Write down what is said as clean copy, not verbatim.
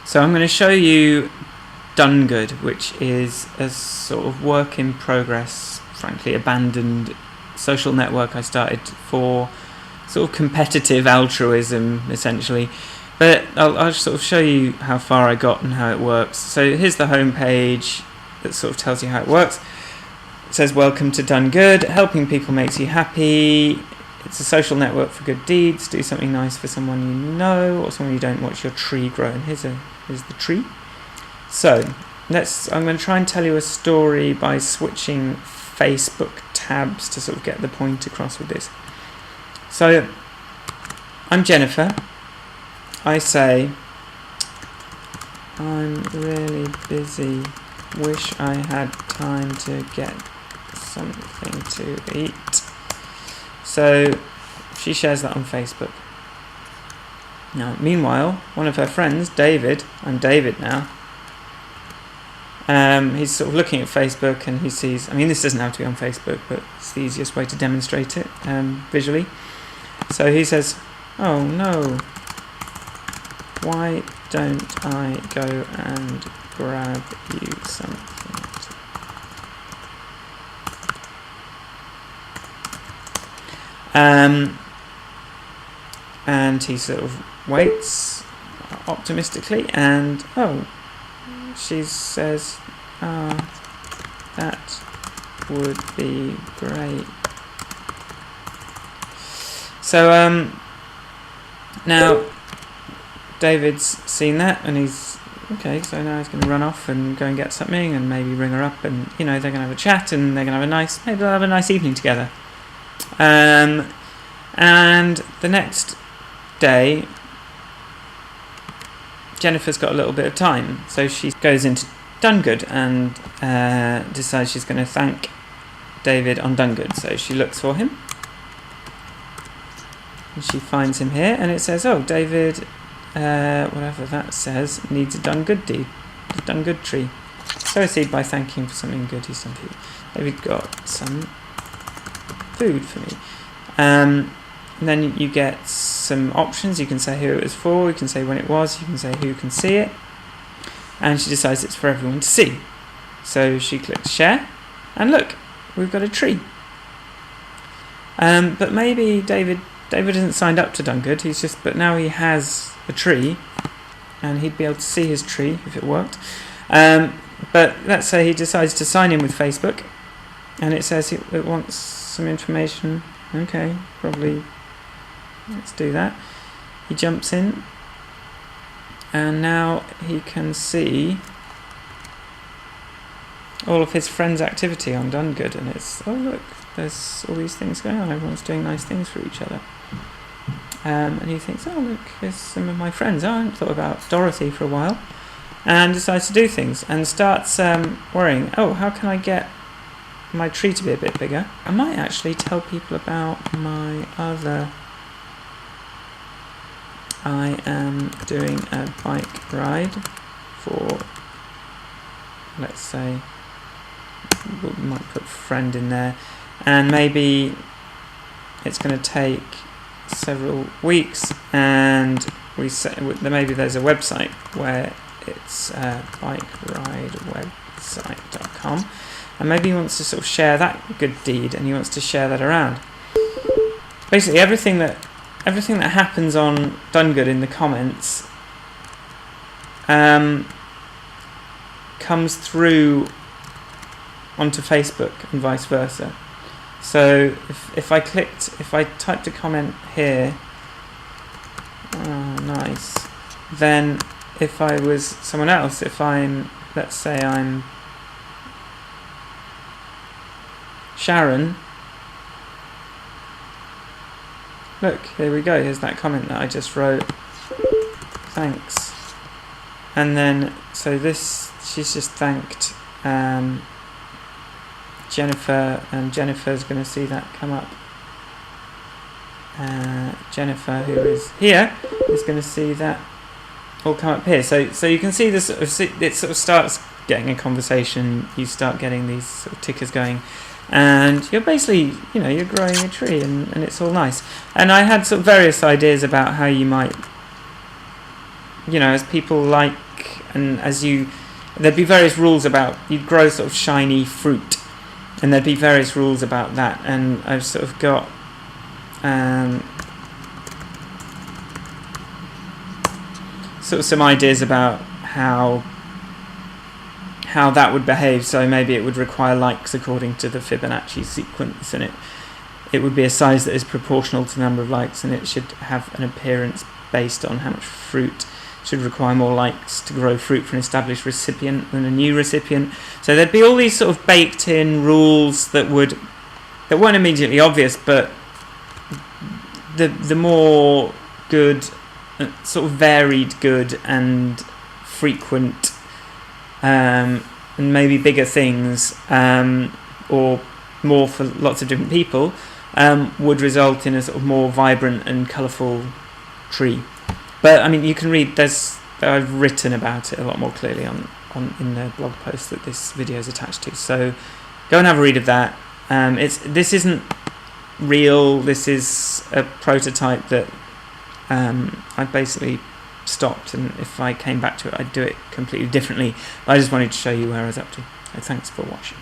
So I'm going to show you Done Good, which is a sort of work in progress, frankly abandoned social network I started for sort of competitive altruism, essentially. But I'll sort of show you how far I got and how it works. So here's the home page that sort of tells you how it works. It says, welcome to Done Good. Helping people makes you happy. It's a social network for good deeds. Do something nice for someone you know or someone you don't. Watch your tree grow. And here's the tree. So I'm going to try and tell you a story by switching Facebook tabs to sort of get the point across with this. So I'm Jennifer. I say, I'm really busy. Wish I had time to get something to eat. So she shares that on Facebook. Now, meanwhile, one of her friends, David, I'm David now, he's sort of looking at Facebook and he sees, this doesn't have to be on Facebook, but it's the easiest way to demonstrate it visually. So he says, oh no, why don't I go and grab you something? And he sort of waits optimistically, and she says, that would be great. So now David's seen that, and he's okay, so now he's going to run off and go and get something and maybe ring her up, and they're going to have a chat and they're going to have a nice evening together. And the next day, Jennifer's got a little bit of time, so she goes into Done Good and decides she's going to thank David on Done Good. So she looks for him and she finds him here, and it says, oh, David, whatever that says, needs a Done Good deed, a Done Good tree. Sow a seed by thanking him for something good he's done for you. David got some food for me. And then you get some options. You can say who it was for, you can say when it was, you can say who can see it, and she decides it's for everyone to see. So she clicks share, and look, we've got a tree. But maybe David isn't signed up to Done Good, but now he has a tree, and he'd be able to see his tree if it worked. But let's say he decides to sign in with Facebook, and it says it wants some information. Okay, probably let's do that. He jumps in, and now he can see all of his friends' activity on Done Good, and it's, oh look, there's all these things going on, everyone's doing nice things for each other. And he thinks, oh look, here's some of my friends. I hadn't thought about Dorothy for a while, and decides to do things and starts worrying, oh, how can I get my tree to be a bit bigger? I might actually tell people about my other, I am doing a bike ride for, let's say, we might put friend in there, and maybe it's going to take several weeks, and we say maybe there's a website where it's bikeridewebsite.com, and maybe he wants to sort of share that good deed, and he wants to share that around. Basically, everything that happens on Done Good in the comments comes through onto Facebook and vice versa. So if I typed a comment here, oh nice, then if I was someone else, let's say I'm Sharon, look, here we go, here's that comment that I just wrote, thanks. And then, so she's just thanked Jennifer, and Jennifer's going to see that come up. Jennifer, who is here, is going to see that all come up here. So you can see this, it sort of starts getting a conversation, you start getting these sort of tickers going, and you're basically, you're growing a tree, and it's all nice. And I had sort of various ideas about how you might, as people like and there'd be various rules about, you'd grow sort of shiny fruit, and there'd be various rules about that, and I've sort of got sort of some ideas about how that would behave. So maybe it would require likes according to the Fibonacci sequence, and it would be a size that is proportional to the number of likes, and it should have an appearance based on how much fruit. Should require more likes to grow fruit for an established recipient than a new recipient. So there'd be all these sort of baked in rules that weren't immediately obvious, but the more good, sort of varied good and frequent and maybe bigger things, or more for lots of different people, would result in a sort of more vibrant and colourful tree. But I mean, you can read. I've written about it a lot more clearly in the blog post that this video is attached to. So go and have a read of that. This isn't real. This is a prototype that I basically stopped, and if I came back to it, I'd do it completely differently. I just wanted to show you where I was up to. So thanks for watching.